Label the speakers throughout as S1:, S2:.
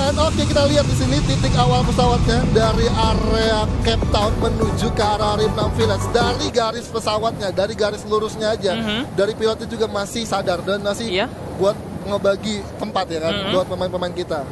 S1: Dan oke, kita lihat di sini titik awal pesawatnya dari area Cape Town menuju ke arah Rim 6 Village. Dari garis pesawatnya, dari garis lurusnya aja, dari pilotnya juga masih sadar dan masih buat ngebagi tempat ya kan, buat pemain-pemain kita.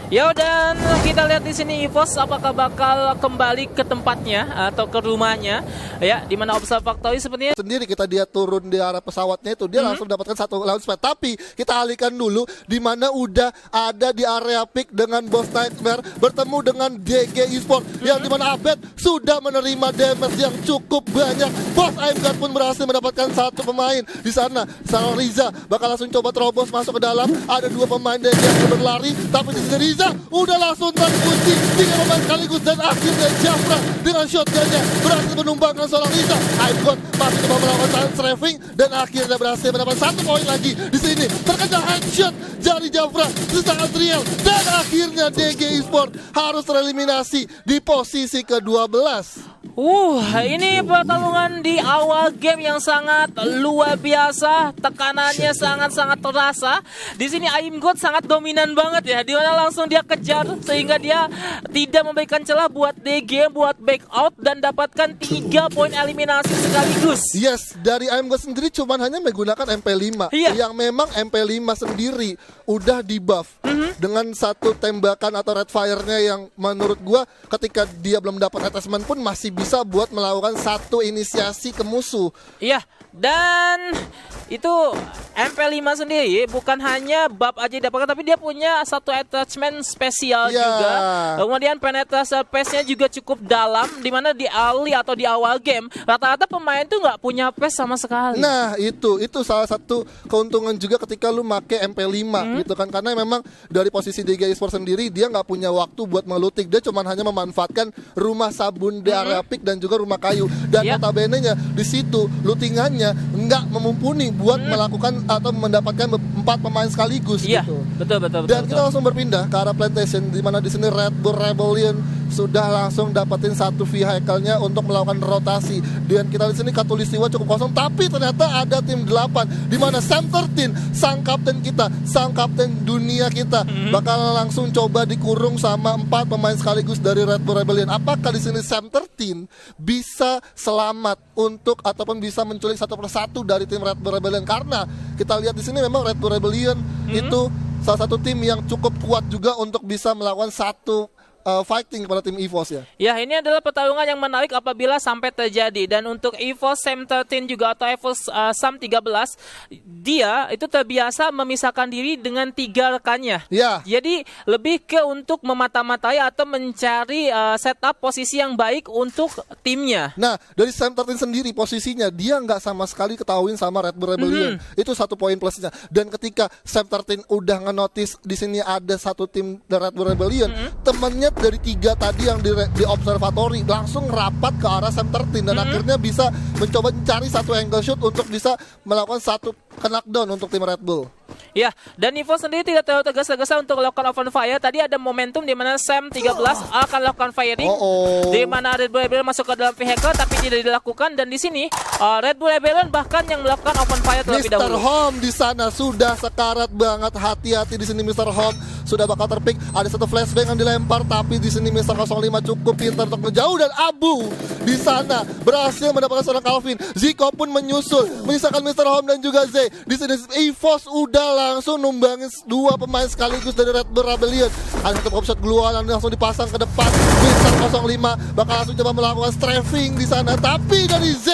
S2: Ya, dan kita lihat di sini EVOS apakah bakal kembali ke tempatnya atau ke rumahnya ya, di mana observatory sepertinya
S1: sendiri kita dia turun di arah pesawatnya itu dia langsung dapatkan satu launch pad. Tapi kita alihkan dulu di mana udah ada di area peak dengan Boss Nightmare bertemu dengan DG Esport yang di mana Abed sudah menerima damage yang cukup banyak. Boss Aimguard pun berhasil mendapatkan satu pemain di sana. Sarah Riza bakal langsung coba terobos masuk ke dalam. Ada dua pemain DG yang berlari, tapi di sini Riza udah langsung terkunci 3 pemain sekaligus dan akhirnya Jafra dengan shotgunnya berhasil menumbangkan seorang Riza. Aimguard masih coba melakukan challenge strafing dan akhirnya berhasil mendapat 1 poin lagi. Di sini terkena headshot dari Jafra sesaat real dan akhirnya DG Esport harus tereliminasi di posisi ke-12.
S2: Ini pertarungan di awal game yang sangat luar biasa, tekanannya sangat-sangat terasa. Di sini Aimguard sangat dominan banget ya, di mana langsung dia kejar sehingga dia tidak memberikan celah buat DG buat back out dan dapatkan 3 poin eliminasi sekaligus.
S1: Yes, dari Aimguard sendiri cuman hanya menggunakan MP5 yang memang MP5 sendiri udah di buff dengan satu tembakan atau red fire-nya yang menurut gua ketika dia belum dapat attachment pun masih bisa buat melakukan satu inisiasi ke musuh.
S2: Iya, dan itu MP5 sendiri bukan hanya buff aja didapatkan, tapi dia punya satu attachment spesial juga. Kemudian penetrasi pace-nya juga cukup dalam, dimana di early atau di awal game rata-rata pemain tuh nggak punya pace sama sekali.
S1: Nah itu salah satu keuntungan juga ketika lu make MP5 gitu kan, karena memang dari posisi DG Esport sendiri dia nggak punya waktu buat melutik, dia cuma hanya memanfaatkan rumah sabun di area peak dan juga rumah kayu, dan notabene-nya di situ lootingannya nggak memumpuni buat melakukan atau mendapatkan 4 pemain sekaligus gitu.
S2: Betul.
S1: Dan kita langsung berpindah ke arah plantation di mana di sini Red Bull Rebellion sudah langsung dapetin satu vehicle-nya untuk melakukan rotasi. Dan kita di sini Katulistiwa cukup kosong, tapi ternyata ada tim 8 di mana Sam 13, sang kapten kita, sang kapten dunia kita bakal langsung coba dikurung sama 4 pemain sekaligus dari Red Bull Rebellion. Apakah di sini Sam 13 bisa selamat untuk ataupun bisa menculik satu persatu dari tim Red Bull Rebellion? Karena kita lihat di sini memang Red Bull Rebellion itu salah satu tim yang cukup kuat juga untuk bisa melakukan satu fighting kepada tim EVOS ya.
S2: Ya, ini adalah pertarungan yang menarik apabila sampai terjadi. Dan untuk EVOS Sam 13 juga atau EVOS Sam 13, dia itu terbiasa memisahkan diri dengan 3 rekannya. Jadi lebih ke untuk memata-matai atau mencari setup posisi yang baik untuk timnya.
S1: Nah, dari Sam 13 sendiri posisinya dia nggak sama sekali ketahuin sama Red Bull Rebellion. Itu satu poin plusnya. Dan ketika Sam 13 udah ngenotis di sini ada satu tim Red Bull Rebellion, temennya dari 3 tadi yang di observatory langsung rapat ke arah Sam 13 dan akhirnya bisa mencoba mencari satu angle shoot untuk bisa melakukan satu knockdown untuk tim Red Bull.
S2: Ya, dan EVOS sendiri tidak terlalu tegas-tegasan untuk melakukan open fire. Tadi ada momentum di mana Sam 13 akan melakukan firing, di mana Red Bull Rebellion masuk ke dalam vehicle tapi tidak dilakukan, dan di sini Red Bull Rebellion bahkan yang melakukan open fire terlebih dahulu.
S1: Mr. Home di sana sudah sekarat banget, hati-hati di sini Mr. Home sudah bakal terpick. Ada satu flashbang yang dilempar, tapi di sini Mr. 05 cukup pintar untuk menjauh, dan Abu di sana berhasil mendapatkan seorang Calvin. Ziko pun menyusul, menyisakan Mr. Home dan juga Z. Di sini EVOS udah langsung numbangin 2 pemain sekaligus dari Red Bull Rebellion. Ada satu shot glual yang langsung dipasang ke depan. Mr. 05 bakal langsung coba melakukan strafing di sana, tapi dari Z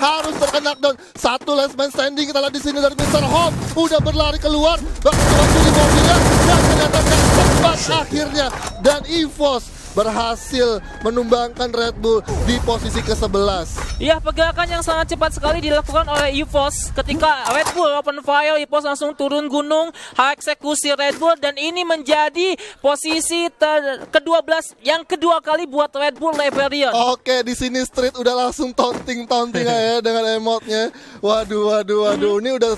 S1: harus terkena knockdown. Satu last man standing kita lihat di sini dari Mr. Home udah berlari keluar, bakal coba curi mobilnya dan ternyata tempat akhirnya, dan EVOS berhasil menumbangkan Red Bull di posisi ke-11.
S2: Ya, pergerakan yang sangat cepat sekali dilakukan oleh EVOS. Ketika Red Bull open fire, EVOS langsung turun gunung, eksekusi Red Bull, dan ini menjadi posisi ke-12 yang kedua kali buat Red Bull Rebellion.
S1: Oke, di sini Street udah langsung taunting ya dengan emotnya. Waduh, ini udah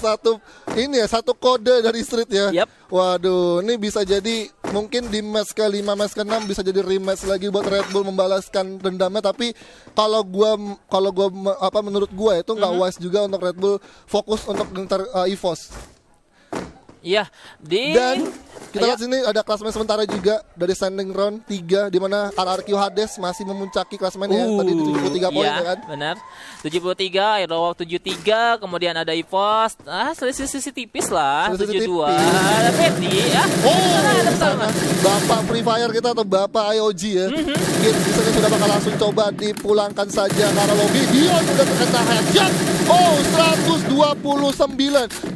S1: satu kode dari Street ya. Waduh, ini bisa jadi mungkin di match ke-5, match ke-6 bisa jadi rematch lagi buat Red Bull membalaskan dendamnya. Tapi menurut gua itu nggak wise juga untuk Red Bull fokus untuk ngejar EVOS.
S2: Iya,
S1: Dan kita lihat sini ada klasemen sementara juga dari standing round 3 di mana RRQ Hades masih memuncaki klasemennya tadi di 73 poin ya kan.
S2: Benar. 73, Aerowalk 73, kemudian ada EVOS. Selisih tipis lah,
S1: Selisih
S2: 72.
S1: tipis.
S2: Ada Betty ya.
S1: Di sana Bapak Free Fire kita atau Bapak IOG ya. Mungkin di sana sudah bakal langsung coba dipulangkan saja karena lobby Bion udah terkena headshot. 129.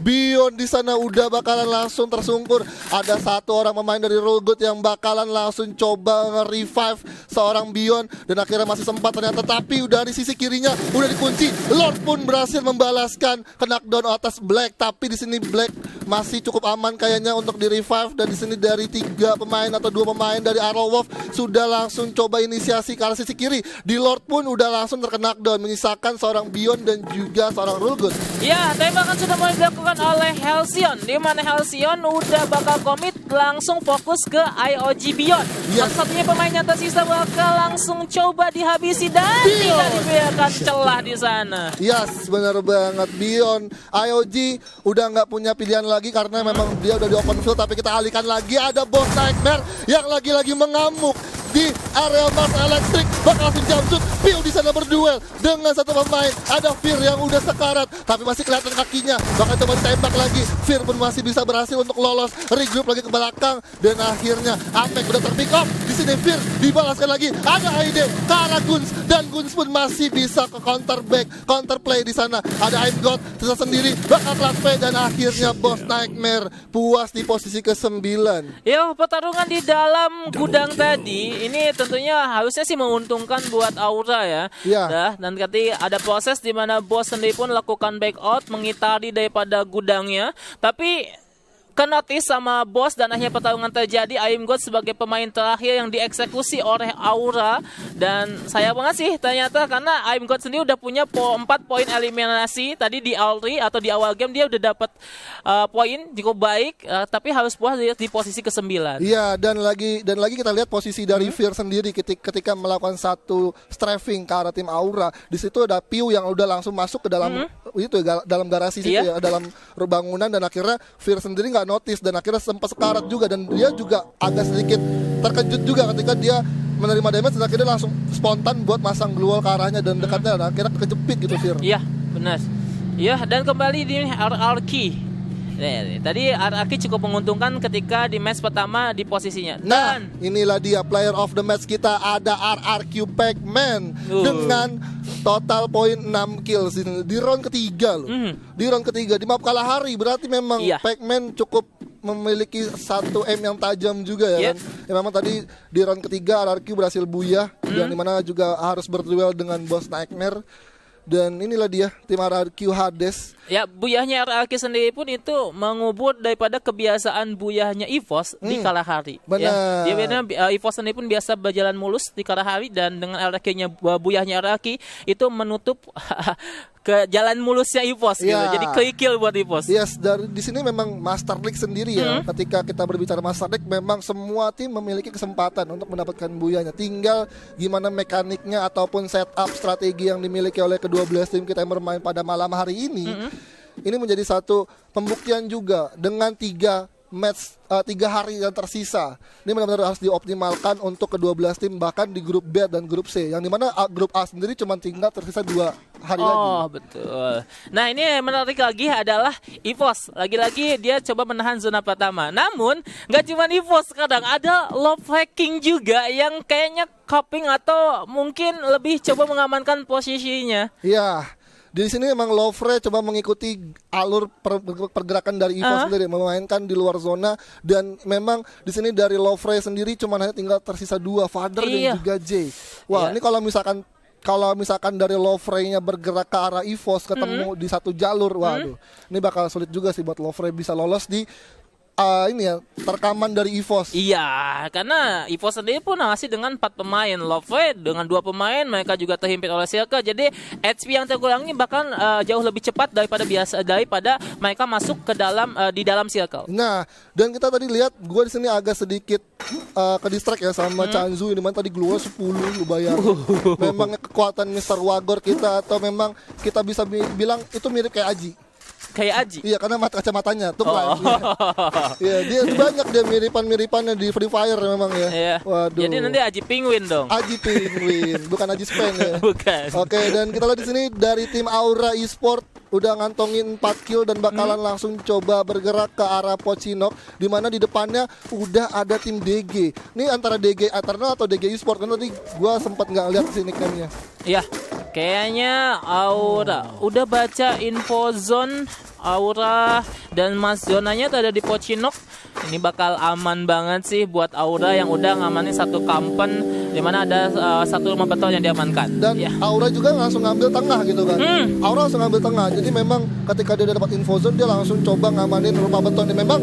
S1: Bion di sana udah bakalan langsung tersungkur. Ada satu orang pemain dari Rogut yang bakalan langsung coba nge-revive seorang Bion dan akhirnya masih sempat ternyata, tapi udah di sisi kirinya udah dikunci. Lord pun berhasil membalaskan knockdown atas Black, tapi di sini Black masih cukup aman kayaknya untuk di-revive. Dan di sini dari 3 pemain atau 2 pemain dari Arrowwolf sudah langsung coba inisiasi ke arah sisi kiri. Di Lord pun udah langsung terkena knockdown, menyisakan seorang Bion dan juga seorang Rogut.
S2: Ya, tembakan sudah mulai dilakukan oleh Halcyon, di mana Halcyon udah bakal komit langsung fokus ke IOG Bion. Satu-satunya pemain yang tersisa bakal langsung coba dihabisi dan tidak dibiarkan celah di sana.
S1: Yes, benar banget. Bion IOG udah nggak punya pilihan lagi karena memang dia udah di open field, tapi kita alihkan lagi ada Boss Nightmare yang lagi-lagi mengamuk di area Mars Electric. Bakal langsung jumpsuit. Piu di sana berduel dengan satu pemain. Ada Fear yang udah sekarat tapi masih kelihatan kakinya. Bakal coba ditembak lagi. Fear pun masih bisa berhasil untuk lolos. Regroup lagi ke belakang dan akhirnya Apex udah terpick up. Di sini Fear dibalaskan lagi. Ada Aide ke arah Guns dan Guns pun masih bisa ke counter back, counter play di sana. Ada I'm God sisa sendiri bakal play dan akhirnya Boss Nightmare puas di posisi ke-9.
S2: Yo, pertarungan di dalam gudang tadi ini tentunya harusnya sih menguntungkan buat Aura ya.
S1: Iya.
S2: Dan ketika ada proses di mana bos sendiri pun lakukan back out mengitari daripada gudangnya, tapi kenotis sama bos dan akhirnya pertarungan terjadi. I'm God sebagai pemain terakhir yang dieksekusi oleh Aura, dan sayang banget sih ternyata karena I'm God sendiri udah punya 4 poin eliminasi tadi di Alri atau di awal game. Dia udah dapat poin cukup baik, tapi harus puas di posisi ke-9.
S1: Iya, dan lagi kita lihat posisi dari Fear sendiri ketika melakukan satu strafing ke arah tim Aura. Di situ ada Piu yang udah langsung masuk ke dalam dalam garasi situ ya, dalam bangunan, dan akhirnya Fear sendiri nggak notice dan akhirnya sempat sekarat juga, dan dia juga agak sedikit terkejut juga ketika dia menerima damage dan akhirnya langsung spontan buat masang glue wall ke arahnya dan dekatnya, dan akhirnya kejepit gitu Fear.
S2: Iya, benar. Iya, dan kembali di RRQ. Tadi RRQ cukup menguntungkan ketika di match pertama di posisinya.
S1: Nah, inilah dia player of the match kita, ada RRQ Pac-Man dengan total poin 6 kills di round ketiga loh. Di round ketiga di map Kalahari, berarti memang Pac-Man cukup memiliki satu aim yang tajam juga ya kan. Ya memang tadi di round ketiga RRQ berhasil buyah, yang dimana juga harus berduel dengan Boss Nightmare. Dan inilah dia tim RRQ Hades.
S2: Ya, buyahnya RRQ sendiri pun itu mengubur daripada kebiasaan buyahnya EVOS di Kalahari.
S1: Benar.
S2: Ya, EVOS sendiri pun biasa berjalan mulus di Kalahari, dan dengan RRQ-nya buyahnya RRQ itu menutup ke jalan mulusnya EVOS gitu. Jadi kerikil buat EVOS.
S1: Yes, dari di sini memang Master League sendiri ya. Ketika kita berbicara Master League, memang semua tim memiliki kesempatan untuk mendapatkan buyahnya. Tinggal gimana mekaniknya ataupun setup strategi yang dimiliki oleh kedua belah tim kita yang bermain pada malam hari ini. Ini menjadi satu pembuktian juga dengan 3 hari yang tersisa. Ini benar-benar harus dioptimalkan untuk kedua belah tim, bahkan di grup B dan grup C, yang dimana grup A sendiri cuma tinggal tersisa 2 hari lagi.
S2: Oh, betul. Nah, ini menarik lagi adalah EVOS. Lagi-lagi dia coba menahan zona pertama. Namun nggak cuma EVOS, kadang ada love hacking juga yang kayaknya coping atau mungkin lebih coba mengamankan posisinya.
S1: Iya. Di sini memang Lovre coba mengikuti alur pergerakan dari EVOS sendiri, memainkan di luar zona, dan memang di sini dari Lovre sendiri cuma hanya tinggal tersisa 2, Father dan juga J. Wah, ini kalau misalkan dari Lovre-nya bergerak ke arah EVOS ketemu di satu jalur, waduh, ini bakal sulit juga sih buat Lovre bisa lolos di ini ya, terkaman dari EVOS.
S2: Iya, karena EVOS sendiri pun masih dengan 4 pemain. Love dengan 2 pemain, mereka juga terhimpit oleh Circle. Jadi HP yang terkurangi bahkan jauh lebih cepat daripada mereka masuk ke dalam di dalam Circle.
S1: Nah, dan kita tadi lihat gue di sini agak sedikit ke distract ya sama Chanzu, ini tadi glue 10 lu bayar. Memang kekuatan Mr. Wagor kita, atau memang kita bisa bilang itu mirip kayak Aji.
S2: kayak Aji.
S1: Iya, karena kacamatanya tuh
S2: Oh.
S1: Iya, dia banyak dia miripan-miripannya di Free Fire memang ya.
S2: Iya.
S1: Waduh.
S2: Jadi nanti Aji Penguin dong.
S1: Aji Penguin, bukan Aji Spen ya.
S2: Bukan.
S1: Oke, dan kita lihat di sini dari tim Aura Esport udah ngantongin 4 kill dan bakalan langsung coba bergerak ke arah Pochinok, di mana di depannya udah ada tim DG. Ini antara DG Eternal atau DG Esport, kan tadi gua sempat nggak lihat sini nickname-nya.
S2: Iya, kayaknya Aura udah baca info zone Aura dan Mas zonanya tuh ada di Pochinok. Ini bakal aman banget sih buat Aura yang udah ngamanin satu kampen di mana ada satu rumah beton yang diamankan.
S1: Dan
S2: ya.
S1: Aura juga langsung ngambil tengah gitu kan. Aura langsung ngambil tengah. Jadi memang ketika dia udah dapat info zone, dia langsung coba ngamanin rumah beton. Dan memang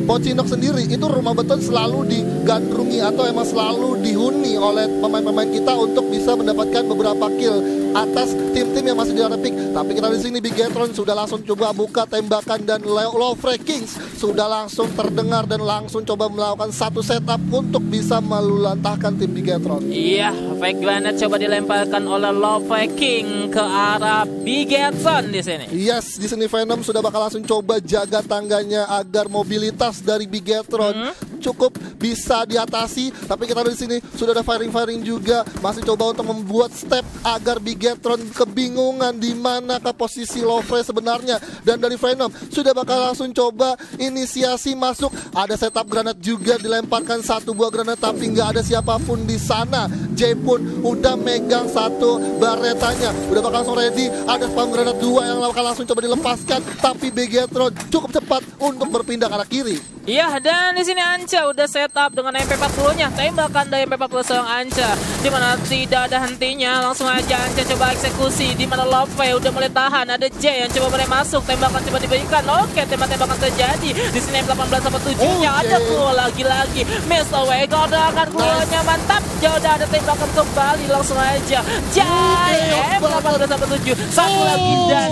S1: Pochinok sendiri itu rumah beton selalu digandrungi atau emang selalu dihuni oleh pemain-pemain kita untuk bisa mendapatkan beberapa kill atas tim-tim yang masih di area pick. Tapi kita di sini Bigetron sudah langsung coba buka tembakan dan Lovre Kings sudah langsung terdengar dan langsung coba melakukan satu setup untuk bisa meluluhlantahkan tim Bigetron.
S2: Iya, fake granate coba dilemparkan oleh Lovre King ke arah Bigetron di sini.
S1: Yes, di sini Venom sudah bakal langsung coba jaga tangganya agar mobilitas dari Bigetron cukup bisa diatasi. Tapi kita di sini sudah ada firing juga, masih coba untuk membuat step agar Bigetron kebingungan di mana ke posisi Lovre sebenarnya. Dan dari Venom sudah bakal langsung coba inisiasi masuk. Ada setup granat juga dilemparkan satu buah granat, tapi nggak ada siapapun di sana. J pun udah megang satu baretanya, udah bakal langsung ready. Ada spam granat 2 yang bakal langsung coba dilepaskan, tapi Bigetron cukup cepat untuk berpindah ke arah kiri.
S2: Iya, dan di sini Anca udah setup dengan MP40-nya. Tembakan dari MP40 seorang Anca, di mana tidak ada hentinya. Langsung aja Anca coba eksekusi, di mana Lovre udah mulai tahan. Ada J yang coba mulai masuk, tembakan coba diberikan. Oke, tembak-tembakan terjadi. Di sini M18-7-nya ada gol lagi-lagi. Mr. Wega udah akan golnya mantap. Udah ada tembakan kembali, langsung aja Jai M18-7 satu lagi dan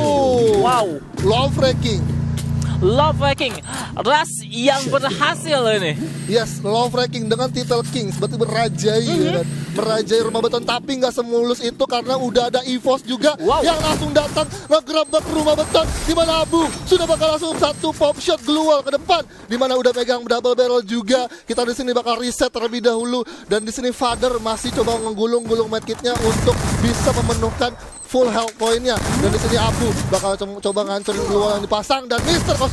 S2: wow,
S1: Lovre King.
S2: Lovre King, ras yang berhasil ini.
S1: Yes, Lovre King dengan titel Kings, berarti merajai ya kan? Merajai rumah beton, tapi nggak semulus itu karena udah ada EVOS juga yang langsung datang ngegrabak rumah beton, di mana Abu sudah bakal langsung satu pop shot glual ke depan, di mana udah pegang double barrel juga. Kita di sini bakal reset terlebih dahulu, dan di sini Father masih coba menggulung-gulung medkitnya untuk bisa memenuhkan full health pointnya. Dan di sini Abu bakal coba ngancurin glual yang dipasang, dan Mister 05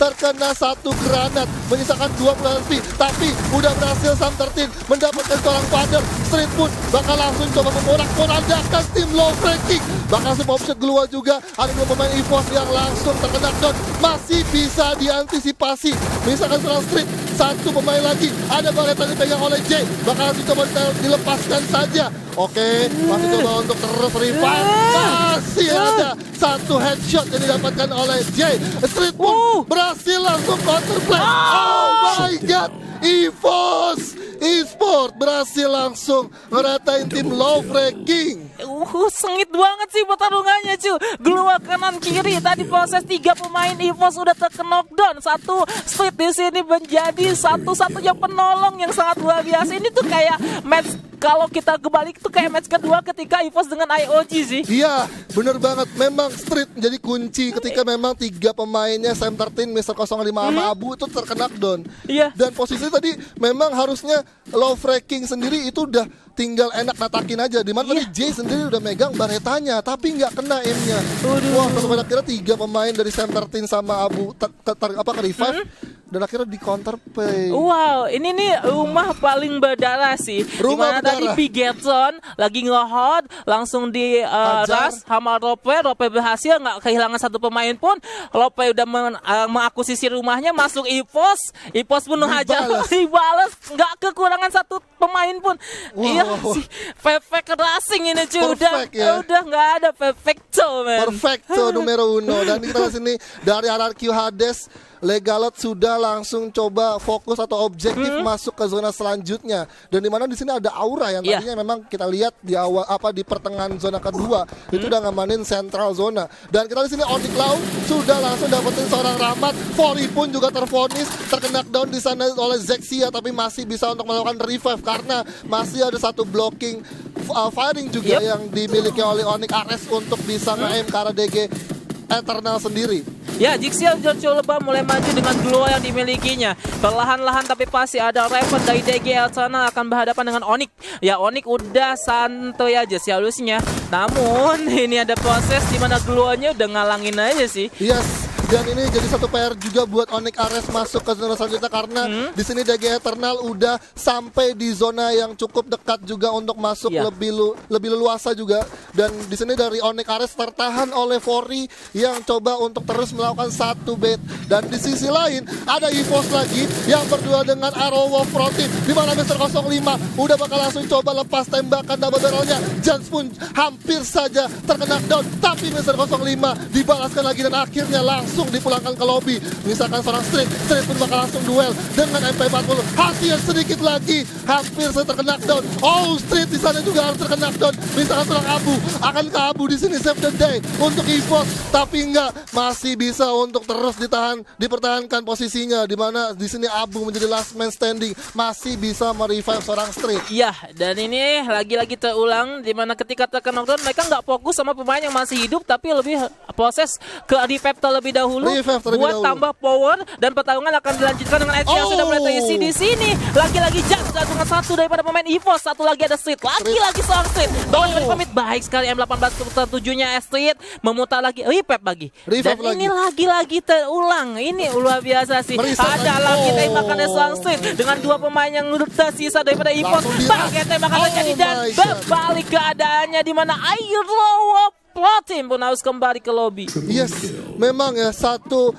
S1: terkena satu granat menyisakan 20 HP, tapi udah berhasil Sam 13 mendapatkan seorang Father. Street pun bakal langsung coba memorak-morandakan tim Lovre King. Bakal semua option glual juga. Ada dua pemain EVOS yang langsung terkena down, masih bisa diantisipasi. Misalkan seorang Street, satu pemain lagi, ada baretan dipegang oleh J, bakal langsung coba dilepaskan saja. Oke, masih coba untuk terus revive. Masih ada satu headshot yang didapatkan oleh J. Street pun berhasil langsung counterplay. Oh my god, EVOS Esport berhasil langsung ngeratain tim Lovre King.
S2: Sengit banget sih pertarungannya cuy. Glual kanan kiri, tadi proses 3 pemain EVOS udah terkena knockdown. Satu Street di sini menjadi satu-satunya penolong yang sangat luar biasa. Ini tuh kayak match, kalau kita kebalik tuh kayak match kedua ketika EVOS dengan IOG sih.
S1: Iya, bener banget. Memang Street menjadi kunci ketika memang 3 pemainnya Sam 13, Mr. 05 sama Abu itu terkena knockdown.
S2: Iya.
S1: Dan posisi tadi memang harusnya Lovre King sendiri itu udah tinggal enak natakin aja. Dimana tadi J sendiri udah megang baretanya, tapi nggak kena aimnya. Wah, sampai akhirnya 3 pemain dari Sam 13 sama Abu ke revive. Dan akhirnya di counter play.
S2: Wow, ini nih rumah paling berdarah sih.
S1: Rumah
S2: dimana tadi Bigetron lagi nge-hot, langsung di ras sama Lovre. Lovre berhasil nggak kehilangan satu pemain pun. Lovre udah mengakuisisi rumahnya, masuk EVOS. EVOS pun hajar, dibalas, nggak kekurangan satu pemain pun. Iya sih, perfect racing ini cuy. Udah nggak ada perfecto, man.
S1: Perfecto numero uno. Dan kita lihat sini dari RRQ Hades, Legalot sudah langsung coba fokus atau objektif masuk ke zona selanjutnya. Dan di mana di sini ada Aura yang tadinya memang kita lihat di awal di pertengahan zona kedua itu udah ngamanin central zona. Dan kita di sini Onyx Law sudah langsung dapetin seorang Rahmat. Fori pun juga tervonis terkena down di sana oleh Zexia, tapi masih bisa untuk melakukan revive karena masih ada satu blocking firing juga yang dimiliki oleh Onyx Ares untuk bisa nge-aim ke arah DG Eternal sendiri.
S2: Ya, Jixia coba mulai maju dengan glow yang dimilikinya. Perlahan-lahan tapi pasti ada Raven dari DG Eltana akan berhadapan dengan Onyx. Ya, Onyx udah santai aja sih halusnya. Namun ini ada proses di mana glow-nya udah ngalangin aja sih.
S1: Yes. Dan ini jadi satu PR juga buat Onyx Ares masuk ke zona selanjutnya karena di sini DG Eternal udah sampai di zona yang cukup dekat juga untuk masuk lebih leluasa juga. Dan di sini dari Onyx Ares tertahan oleh Fori yang coba untuk terus melakukan satu bait. Dan di sisi lain ada EVOS lagi yang berdua dengan Arrow of Pro Team di mana Mr. 05 udah bakal langsung coba lepas tembakan double barrelnya. Jans pun hampir saja terkena down, tapi Mr. 05 dibalaskan lagi dan akhirnya langsung dipulangkan ke lobby. Misalkan seorang Street pun bakal langsung duel dengan MP40. Hasil sedikit lagi, hampir saya terkena down. Oh, Street di sana juga harus terkena down. Misalkan seorang Abu akan ke Abu di sini save the day untuk EVOS, tapi enggak, masih bisa untuk terus dipertahankan posisinya di mana di sini Abu menjadi last man standing, masih bisa merevive seorang Street.
S2: Iya, dan ini lagi-lagi terulang di mana ketika terkena knockdown mereka nggak fokus sama pemain yang masih hidup, tapi lebih proses ke revive terlebih dahulu buat tambah power, dan pertarungan akan dilanjutkan dengan Edge yang sudah mulai terisi di sini. Lagi-lagi Jans dengan satu daripada pemain EVOS, satu lagi ada Street, lagi-lagi seorang Street. Komit baik sekali M18 7-nya Street memutar lagi, revive lagi. Dan ini lagi-lagi terulang. Ini luar biasa sih. Ada lagi tembakan dari seorang Street dengan dua pemain yang tersisa daripada EVOS. Pakai tembakan terjadi dan berbalik keadaannya di mana Arrow Pro Team pun harus kembali ke lobby.
S1: Yes, memang ya satu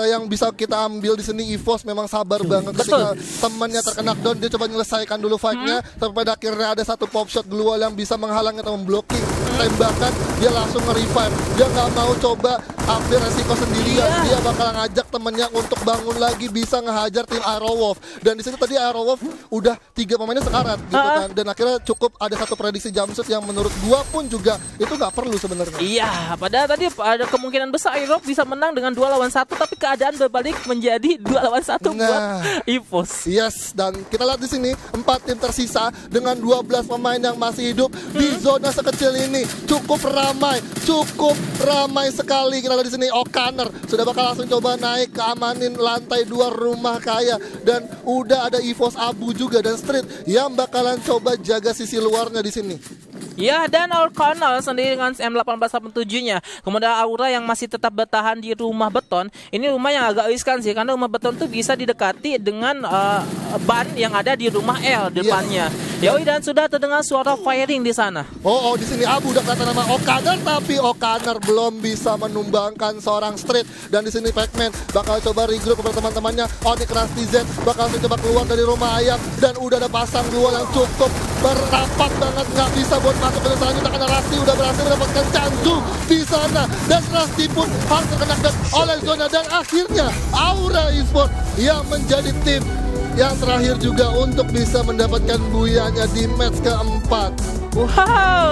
S1: yang bisa kita ambil di sini EVOS memang sabar banget. Ketika temannya terkena down, dia coba menyelesaikan dulu fight-nya, sampai pada akhirnya ada satu pop shot global yang bisa menghalangi atau memblocking tembakan, dia langsung nge-revive. Dia nggak mau coba ambil resiko sendirian, dia bakal ngajak temennya untuk bangun lagi bisa ngehajar tim Arrowwolf. Dan di sini tadi Arrowwolf udah 3 pemainnya sekarat gitu kan, dan akhirnya cukup ada satu prediksi jumpsuit yang menurut gua pun juga itu nggak perlu sebenarnya.
S2: Iya, padahal tadi ada kemungkinan besar Arrowwolf bisa menang dengan 2 lawan 1, tapi keadaan berbalik menjadi 2 lawan 1 buat EVOS.
S1: Yes, dan kita lihat di sini 4 tim tersisa dengan 12 pemain yang masih hidup di zona sekecil ini. Cukup ramai sekali. Kita lihat di sini O'Connor sudah bakal langsung coba naik keamanin lantai 2 rumah kaya, dan udah ada EVOS Abu juga dan Street yang bakalan coba jaga sisi luarnya di sini.
S2: Ya, dan O'Connor sendiri dengan M1887-nya. Kemudian Aura yang masih tetap bertahan di rumah beton. Ini rumah yang agak riskan sih, karena rumah beton tuh bisa didekati dengan ban yang ada di rumah L depannya. Yoi, dan sudah terdengar suara firing di sana.
S1: Oh, di sini Abu udah kata nama O'Connor, tapi O'Connor belum bisa menumbangkan seorang Street. Dan di sini Pac-Man bakal coba regroup beberapa teman-temannya. Onyx Rusty Z bakal coba keluar dari rumah ayam, dan udah ada pasang duel yang cukup berapat banget, nggak bisa buat masuk ke selanjutnya karena Rusty udah berhasil mendapatkan candu di sana, dan Rusty pun harus terkena oleh zona, dan akhirnya Aura Esports yang menjadi tim yang terakhir juga untuk bisa mendapatkan buyanya di match keempat.
S2: Wow.